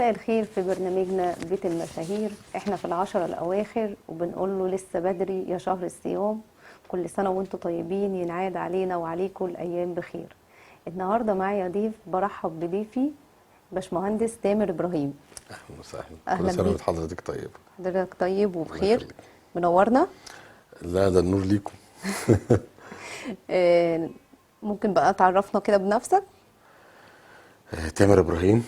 مساء الخير في برنامجنا بيت المشاهير. احنا في العشرة الأواخر وبنقول له لسه بدري يا شهر الصيام، كل سنة وانتم طيبين، ينعاد علينا وعليكم الأيام بخير. النهاردة معايا ضيف، برحب بضيفي باشمهندس تامر إبراهيم. اهلا وسهلا. أهلا كل سنه بيك. وحضرتك طيب. حضرتك طيب الله وبخير. يخليك. منورنا. لا ده النور ليكم. آه، ممكن بقى تعرفنا كده بنفسك؟ تامر ابراهيم.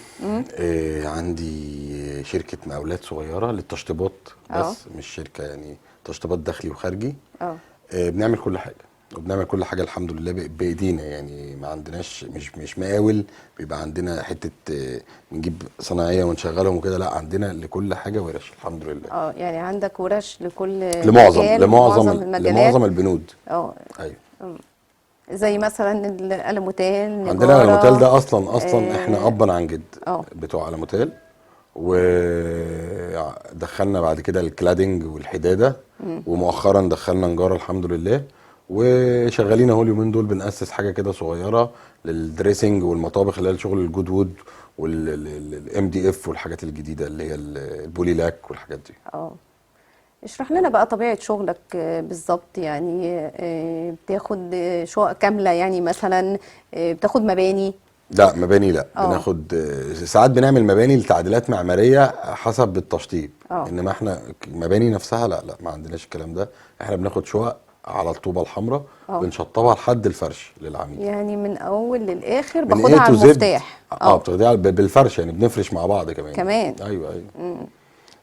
عندي شركه مقاولات صغيره للتشطيبات، اه. بس مش شركه يعني تشطيبات داخلي وخارجي. اه. بنعمل كل حاجه، وبنعمل كل حاجه الحمد لله بايدينا، يعني ما عندناش مش مقاول. بيبقى عندنا حته بنجيب صناعيه ونشغلهم وكده، لا عندنا لكل حاجه ورش الحمد لله. اه، يعني عندك ورش لكل لمعظم مجال، لمعظم معظم المجالات. لمعظم البنود. اه، ايوه. زي مثلا الألموتال، عندنا الموتيل نجارة. ده اصلا احنا اه. ابا عن جد اه. بتوع الموتيل. ودخلنا بعد كده الكلادنج والحداده، ومؤخرا دخلنا نجاره الحمد لله. وشغالين اهو اليومين دول بنأسس حاجه كده صغيره للدريسنج والمطابخ، اللي هي الشغل الجود وود والام دي اف والحاجات الجديده اللي هي البولي لاك والحاجات دي. اه، اشرح لنا بقى طبيعة شغلك بالظبط، يعني بتاخد شقق كاملة يعني مثلا، بتاخد مباني؟ لا مباني لا، اه. بناخد ساعات بنعمل مباني لتعديلات معماريه حسب التشطيب. اه. انما احنا مباني نفسها لا ما عندناش الكلام ده. احنا بناخد شقق على الطوبه الحمراء، اه، بنشطبها لحد الفرش للعميل يعني من أول للآخر من باخدها ايه على تو زد. المفتاح. اه اه. بتاخديها بالفرش، يعني بنفرش مع بعض كمان يعني. كمان. ايوه ايوه.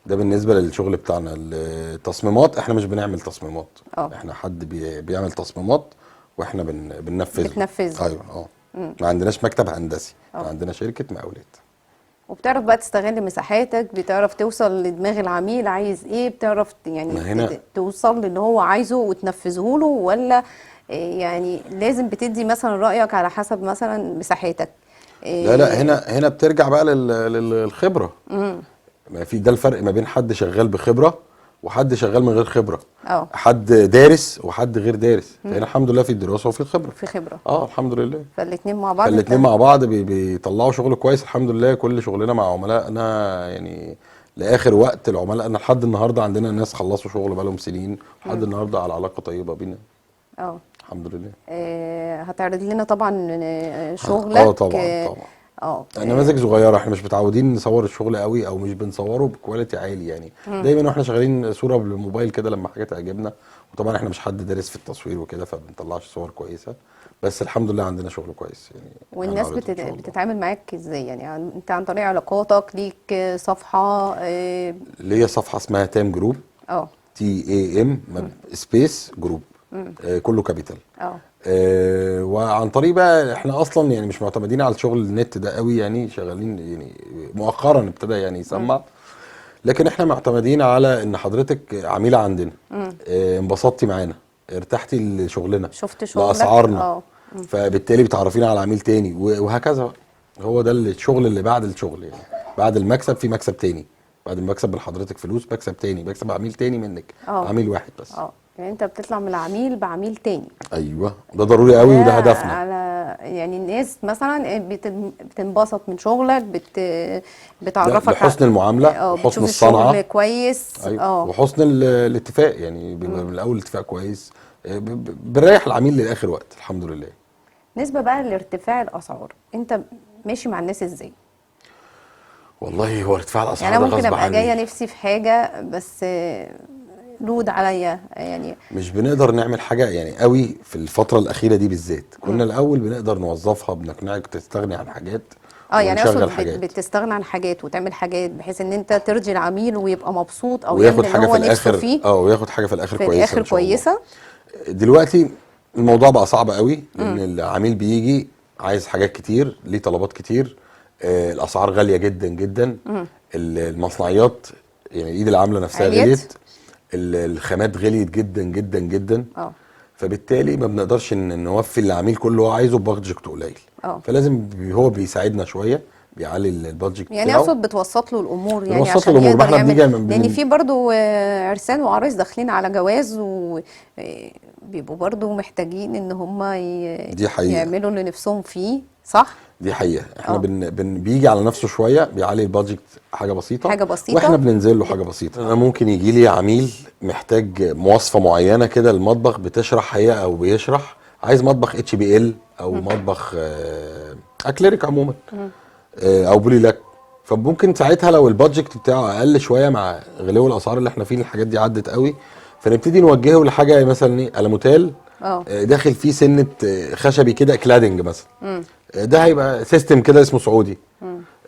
ده بالنسبه للشغل بتاعنا. التصميمات احنا مش بنعمل تصميمات، اه، احنا حد بيعمل تصميمات واحنا بننفذه. بتنفذه. ايوه اه. ما عندناش مكتب هندسي، اه، عندنا شركه مقاولات. وبتعرف بقى تستغل مساحاتك، بتعرف توصل لدماغ العميل عايز ايه، بتعرف يعني ما هنا توصل للي هو عايزه وتنفذه له، ولا يعني لازم بتدي مثلا رأيك على حسب مثلا مساحاتك؟ لا إيه. هنا بترجع بقى للخبره. ما في ده الفرق ما بين حد شغال بخبره وحد شغال من غير خبره. اه، حد دارس وحد غير دارس، فهنا الحمد لله في الدراسه وفي الخبره. في خبرة. اه الحمد لله. فالاتنين مع بعض فالاتنين انت. مع بعض بيطلعوا شغل كويس الحمد لله. كل شغلنا مع عملائنا يعني لاخر وقت. العملاء لحد النهارده عندنا ناس خلصوا شغل بقالهم سنين، لحد النهارده على علاقه طيبه بينا اه. الحمد لله. هتعرض لنا طبعا اه شغلك. طبعا طبعا. اه. نماذج صغيره، احنا مش متعودين نصور الشغل قوي او مش بنصوره بكواليتي عالي يعني. دايما واحنا شغالين صوره بالموبايل كده لما حاجه تعجبنا. وطبعا احنا مش حد دارس في التصوير وكده، فبنطلعش صور كويسه. بس الحمد لله عندنا شغل كويس يعني. والناس هنعرضه ان شاء الله. بتتعامل معاك ازاي؟ يعني انت عن طريق علاقاتك ليك صفحة؟ اه. ليا صفحه اسمها تام جروب. اه. TAM سبيس جروب. كله كابيتال. اه. وعن طريق بقى احنا اصلا يعني مش معتمدين على الشغل النت ده قوي، يعني شغالين يعني مؤخرا ابتدى يعني يسمع. لكن احنا معتمدين على ان حضرتك عميله عندنا، انبسطتي معانا، ارتحتي لشغلنا، شفت شغلك. لاسعارنا، اه. فبالتالي بتعرفينا على عميل تاني وهكذا بقى. هو ده الشغل اللي بعد الشغل يعني. بعد المكسب في مكسب تاني. بعد المكسب من حضرتك فلوس، بكسب تاني، بكسب عميل تاني منك. اه. عميل واحد بس. اه، يعني انت بتطلع من العميل بعميل تاني. ايوه ده ضروري قوي وده وده هدفنا. على يعني الناس مثلا بتنبسط من شغلك، ده بتعرفك لحسن المعامله وحسن بتشوف الشغل الصنعه. كويس. ايوه اه. وحسن الاتفاق، يعني بيبقى من الاول اتفاق كويس. بنريح العميل للاخر وقت الحمد لله. بالنسبة بقى لارتفاع الأسعار، انت ماشي مع الناس ازاي؟ والله هو ارتفاع يعني الاسعار ده انا ممكن غصب ابقى عني. جاية نفسي في حاجة بس لود عليا يعني. مش بنقدر نعمل حاجه يعني قوي في الفتره الاخيره دي بالذات. كنا الاول بنقدر نوظفها، بنقنعك تستغني عن حاجات اه، يعني اقصد ونشغل حاجات، بتستغنى عن حاجات وتعمل حاجات بحيث ان انت ترضي العميل ويبقى مبسوط او يعمل وياخد اللي حاجه هو في نفسه الاخر. فيه وياخد حاجه في الاخر في كويسه الاخر ان شاء الله. كويسة. دلوقتي الموضوع بقى صعب قوي، لان العميل بيجي عايز حاجات كتير، ليه طلبات كتير. الاسعار غاليه جدا جدا. المصنعيات يعني ايد العامله نفسها عليت. غليت. الخامات غليت جدا جدا جدا. اه. فبالتالي ما بنقدرش نوفي العميل كل اللي هو عايزه ببادجت قليل. اه، فلازم هو بيساعدنا شويه، بيعلي البادجت يعني بتاعه. اقصد بتوسط له الامور يعني بنوسط له عشان الامور، ما يقدر احنا يعمل. بنيجي لان في برضو عرسان وعرايس داخلين على جواز وبيبقوا برضو محتاجين ان هم دي حقيقه. يعملوا اللي نفسهم فيه، صح؟ دي حقيقه. احنا بيجي على نفسه شويه، بيعلي البادجت حاجه بسيطه، حاجه بسيطه، واحنا بننزل له حاجه بسيطه. انا ممكن يجي لي عميل محتاج مواصفه معينه كده المطبخ، بتشرح هي او بيشرح عايز مطبخ اتش بي ال او مطبخ اكليريك عموما، او بولي لاك. فممكن ساعتها لو البادجت بتاعه اقل شويه مع غلو الاسعار اللي احنا فيه، الحاجات دي عدت قوي، فنبتدي نوجهه لحاجه مثلا ايه، الموتيل داخل فيه سنه خشبي كده كلادنج مثلا. ده هيبقى سيستم كده اسمه سعودي.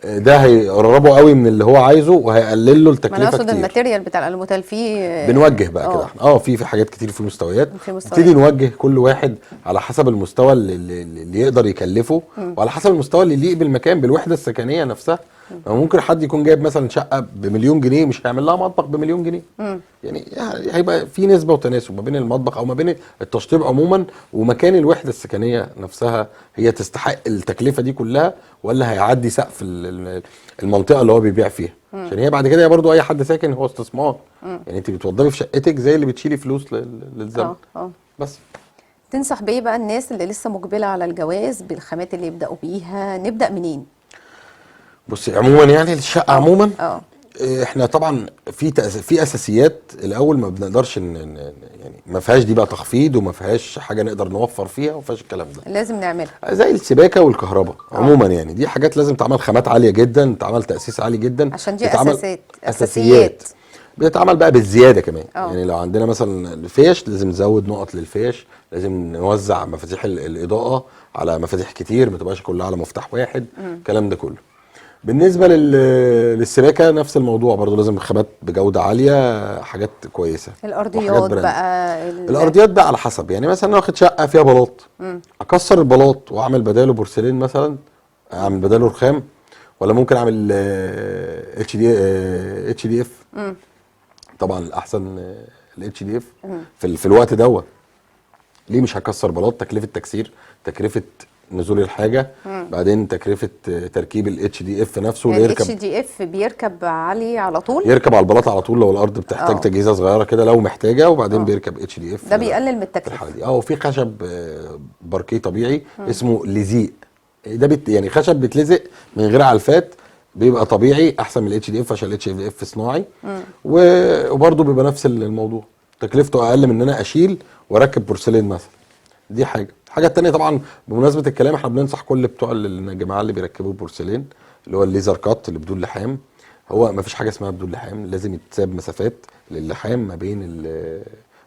ده هيقربه قوي من اللي هو عايزه وهيقلل له التكلفه ما انا اقصد كتير. الماتيريال بتاع الالموتيل فيه بنوجه بقى كده احنا في حاجات كتير، في مستويات في نبتدي نوجه كل واحد على حسب المستوى اللي يقدر يكلفه، وعلى حسب المستوى اللي يليق بالمكان بالوحده السكنيه نفسها. ممكن حد يكون جايب مثلا شقه بمليون جنيه مش هيعمل لها مطبخ بمليون جنيه. يعني هيبقى في نسبه وتناسب ما بين المطبخ او ما بين التشطيب عموما ومكان الوحده السكنيه نفسها، هي تستحق التكلفه دي كلها ولا هيعدي سقف المنطقه اللي هو بيبيع فيها. عشان هي بعد كده برضو اي حد ساكن هو استثمار. يعني انت بتوضبي في شقتك زي اللي بتشيلي فلوس للزمن. بس تنصح بايه بقى الناس اللي لسه مقبله على الجواز بالخامات اللي يبداوا بيها؟ نبدا منين؟ بصي عموما يعني الشقه عموما احنا طبعا في اساسيات الاول ما بنقدرش يعني ما فيهاش دي بقى تخفيض وما فيهاش حاجه نقدر نوفر فيها وما فيهاش الكلام ده، لازم نعملها زي السباكه والكهرباء عموما. يعني دي حاجات لازم تعمل خامات عاليه جدا، تعمل تاسيس عالي جدا، عشان دي اساسيات بتتعمل بقى بالزياده كمان. يعني لو عندنا مثلا الفيش لازم نزود نقط للفيش، لازم نوزع مفاتيح الاضاءه على مفاتيح كتير، ما تبقاش كلها على مفتاح واحد، الكلام ده كله. بالنسبه للسباكه نفس الموضوع برضو، لازم خامات بجوده عاليه، حاجات كويسه. الارضيات بقى الارضيات بقى على حسب، يعني مثلا واخد شقه فيها بلاط، اكسر البلاط واعمل بداله بورسلين مثلا، اعمل بداله رخام، ولا ممكن اعمل اتش دي اف. طبعا الاحسن الاتش دي اف في الوقت دوت. ليه مش هكسر بلاط؟ تكلفه تكسير، تكلفه نزول الحاجه، بعدين تكلفه تركيب الاتش دي اف نفسه. يعني الاتش دي اف بيركب عليه على طول، يركب على البلاط على طول لو الارض بتحتاج تجهيزه صغيره كده لو محتاجه، وبعدين بيركب اتش دي اف. ده بيقلل من التكلفه. وفي خشب باركيه طبيعي اسمه لزيق، ده يعني خشب بيتلزق من غير علفات، بيبقى طبيعي احسن من الاتش دي اف عشان الاتش دي اف صناعي. وبرده بيبقى نفس الموضوع، تكلفته اقل من ان انا اشيل واركب بورسلين مثلا. دي الحاجه الثانيه طبعا بمناسبه الكلام، احنا بننصح كل بتوع الجماعه اللي بيركبوا بورسلين اللي هو الليزر كات اللي بدون لحام. هو ما فيش حاجه اسمها بدون لحام، لازم يتساب مسافات للحام ما بين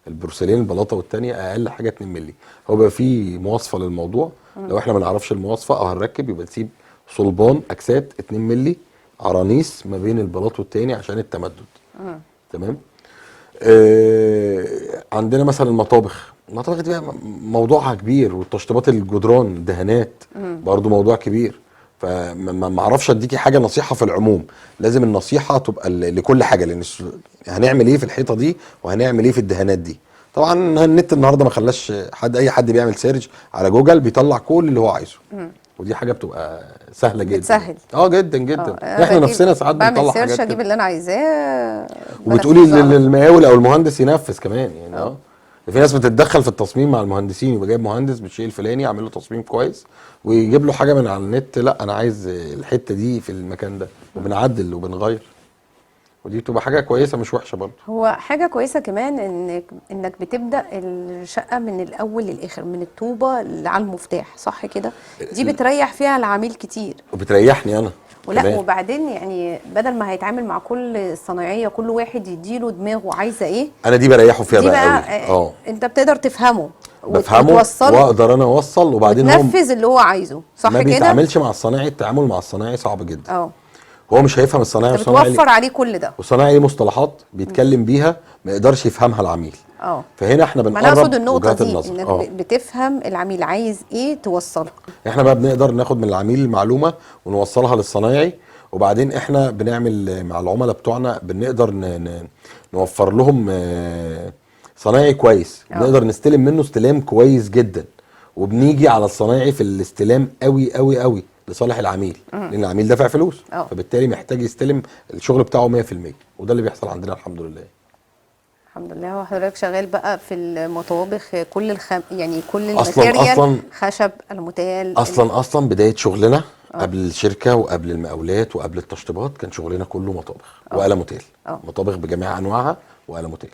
البورسلين البلاطه والثانيه، اقل حاجه 2 مللي. هو بقى فيه مواصفه للموضوع، لو احنا ما نعرفش المواصفه او هنركب يبقى نسيب صلبان اكسات 2 مللي عرانيس ما بين البلاط والتاني عشان التمدد. تمام. عندنا مثلا المطابخ دي موضوعها كبير، والتشطيبات الجدران دهانات برضو موضوع كبير. فما اعرفش اديكي حاجه نصيحه في العموم، لازم النصيحه تبقى لكل حاجه، لان هنعمل ايه في الحيطه دي وهنعمل ايه في الدهانات دي. طبعا النت النهارده ما خلاش اي حد بيعمل سيرش على جوجل بيطلع كل اللي هو عايزه، ودي حاجه بتبقى سهله جدا، بتسهل جدا جدا. احنا نفسنا ساعات بنطلع حاجات سيرش اجيب اللي انا عايزاه، وبتقولي للمقاول او المهندس ينفذ كمان. يعني في ناس بتتدخل في التصميم مع المهندسين، يبقى جايب مهندس بالشيء الفلاني يعمل له تصميم كويس ويجيب له حاجه من على النت، لا انا عايز الحته دي في المكان ده، وبنعدل وبنغير، ودي بتبقى حاجه كويسه مش وحشه برضه. هو حاجه كويسه كمان انك بتبدا الشقه من الاول للاخر، من الطوبه على المفتاح، صح كده؟ دي بتريح فيها العميل كتير، وبتريحني انا ولا كمان. وبعدين يعني بدل ما هيتعامل مع كل صنايعيه كل واحد يديله دماغه عايزه ايه، انا دي بريحه فيها دي بقى قوي. انت بتقدر تفهمه بفهمه واقدر انا اوصل، وبعدين تنفذ اللي هو عايزه، صح كده؟ ما بيتعاملش مع الصنايعي، التعامل مع الصنايعي صعب جدا. هو مش هيفهم الصنايعي، بتوفر عليه كل ده، والصنايعي ليه مصطلحات بيتكلم بيها ما يقدرش يفهمها العميل. فهنا احنا بنقرب. انا اقصد النقطه دي انك بتفهم العميل عايز ايه توصلها. احنا بقى بنقدر ناخد من العميل المعلومه ونوصلها للصنايعي، وبعدين احنا بنعمل مع العملاء بتوعنا بنقدر نوفر لهم صنايعي كويس، بنقدر نستلم منه استلام كويس جدا، وبنيجي على الصنايعي في الاستلام قوي قوي قوي لصالح العميل، لان العميل دافع فلوس، فبالتالي محتاج يستلم الشغل بتاعه 100%، وده اللي بيحصل عندنا الحمد لله. الحمد لله. هو حضرتك شغال بقى في المطابخ كل يعني كل اصلا الماتيريال، خشب، الموتيل اصلا بدايه شغلنا قبل الشركه وقبل المقاولات وقبل التشطيبات كان شغلنا كله مطابخ وقلموتيل. مطابخ بجميع انواعها وقلموتيل.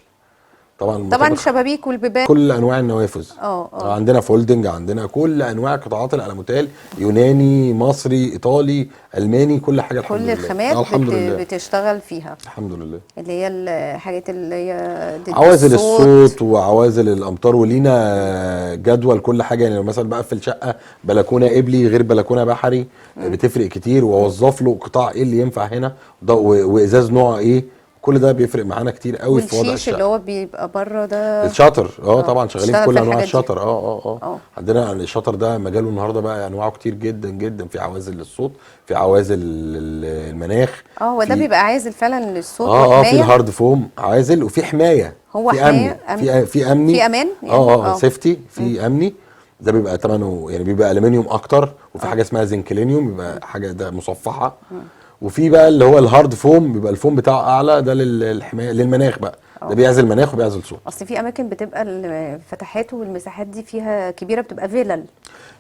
طبعا طبعا المطابخ الشبابيك والبيبان، كل انواع النوافذ. اه عندنا فولدنج، عندنا كل انواع قطاعات الالموتيل، يوناني، مصري، ايطالي، الماني، كل حاجه الحمد كل لله. الخامات الحمد لله. بتشتغل فيها الحمد لله. اللي هي الحاجات اللي هي ضد عوازل الصوت وعوازل الامطار، ولينا جدول كل حاجه. يعني لو مثلا بقفل شقه بلكونه قبلي غير بلكونه بحري بتفرق كتير، واوظف له قطاع ايه اللي ينفع هنا وازاز نوع ايه. كل ده بيفرق معانا كتير قوي في وضع والشيش اللي الشقه. هو بيبقى بره ده، الشاطر طبعا شغالين في تشتغل كل في انواع الحاجات دي. الشاطر. عندنا الشاطر ده مجاله النهارده بقى انواعه كتير جدا جدا. في عوازل للصوت، في عوازل المناخ، هو ده في بيبقى عازل فعلا للصوت في وحماية. الهارد فوم عازل، وفي حمايه، هو في امني، حماية في امني، في امان يعني سيفتي، في امني. ده بيبقى ثمنه يعني بيبقى الومنيوم اكتر. وفي حاجه اسمها زنكلينيوم بيبقى حاجه ده مصفحه. وفي بقى اللي هو الهارد فوم بيبقى الفوم بتاعه اعلى، ده للحمايه للمناخ بقى. ده بيعزل مناخ وبيعزل صوت. اصل في اماكن بتبقى الفتحات والمساحات دي فيها كبيره، بتبقى فيلل،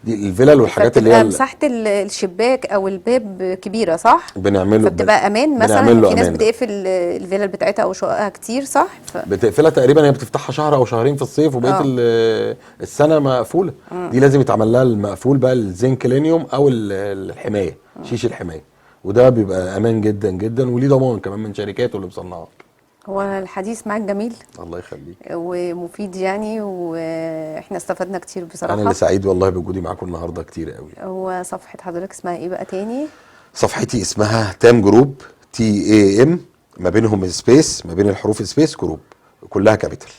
دي الفلل والحاجات اللي فبتبقى هي مساحه الشباك او الباب كبيره، صح؟ بنعمله فبتبقى امان مثلا. بنعمل له في ناس امان. بتقفل الفيلل بتاعتها او شققها كتير، صح؟ بتقفلها تقريبا، هي بتفتحها شهر او شهرين في الصيف، وبقيه السنه مقفوله. دي لازم يتعمل لها المقفول بقى، الزنكلينيوم او الحمايه، شيش الحمايه. وده بيبقى امان جدا جدا، وليه ضمان كمان من شركاته اللي مصنعاه. هو الحديث معاك جميل الله يخليك. ومفيد يعني، واحنا استفدنا كتير بصراحه. انا اللي سعيد والله بوجودي معاكم النهارده كتير قوي. هو صفحه حضرتك اسمها ايه بقى تاني؟ صفحتي اسمها تام جروب، TAM، ما بينهم سبيس، ما بين الحروف سبيس، جروب، كلها كابيتال.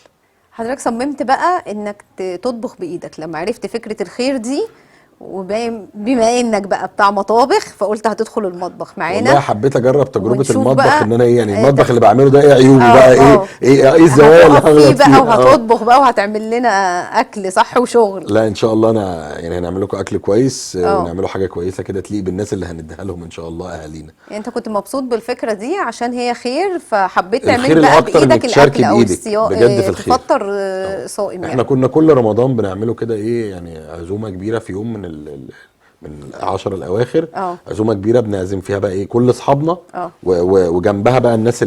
حضرتك صممت بقى انك تطبخ بايدك لما عرفت فكره الخير دي، وبما انك بقى بتاع مطابخ فقلت هتدخل المطبخ معانا. والله حبيت اجرب تجربه ونشوف المطبخ، بقى ان انا ايه يعني المطبخ اللي بعمله ده ايه عيوبه بقى، ايه الزوايا اللي هتقف فيه هغلط بقى فيها. وهتطبخ بقى وهتعمل لنا اكل صح وشغل. لا ان شاء الله انا يعني هنعمل لكم اكل كويس، اه ونعمله حاجه كويسه كده تليق بالناس اللي هنديها لهم ان شاء الله، اهالينا. يعني انت كنت مبسوط بالفكره دي عشان هي خير، فحبيت الخير تعمل بقى الاكتر انك بايدك تشاركي الاكل او بايدك بجد في الخير. تفطر صائم احنا يعني. كنا كل رمضان بنعمله كده ايه يعني عزومه كبيره في يوم من العشر الاواخر. عزومه كبيره بنعزم فيها بقى ايه كل اصحابنا، وجنبها بقى الناس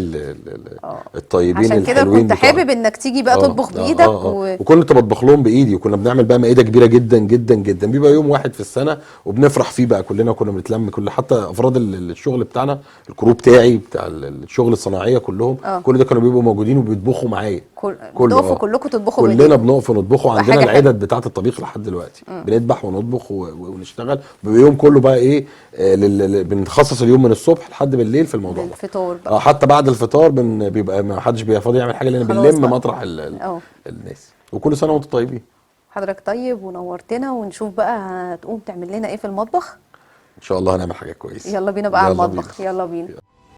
الطيبين عشان كده الحلوين كنت حابب انك تيجي بقى تطبخ بايدك وكنت بطبخ لهم بايدي. وكنا بنعمل بقى مائده كبيره جدا جدا جدا، بيبقى يوم واحد في السنه وبنفرح فيه بقى كلنا. كنا بنتلم كل حتى افراد الشغل بتاعنا، الكروب بتاعي بتاع الشغل الصناعيه كلهم، كل ده كانوا بيبقوا موجودين وبيطبخوا معايا. بتقفوا كلكم تطبخوا كلنا بايديكم. بنقف ونطبخ، وعندنا العدد بتاعه الطبيخ لحد دلوقتي. بنذبح ونطبخ ونشتغل. بيبقى يوم كله بقى ايه بنخصص اليوم من الصبح لحد بالليل في الموضوع الفطار بقى. حتى بعد الفطار بيبقى ما حدش بيبقى فاضي يعمل حاجه، لان بنلم مطرح الناس. وكل سنه وانتم طيبين. حضرتك طيب ونورتنا، ونشوف بقى هتقوم تعمل لنا ايه في المطبخ. ان شاء الله هنعمل حاجه كويسه. يلا بينا بقى على المطبخ. يلا بينا.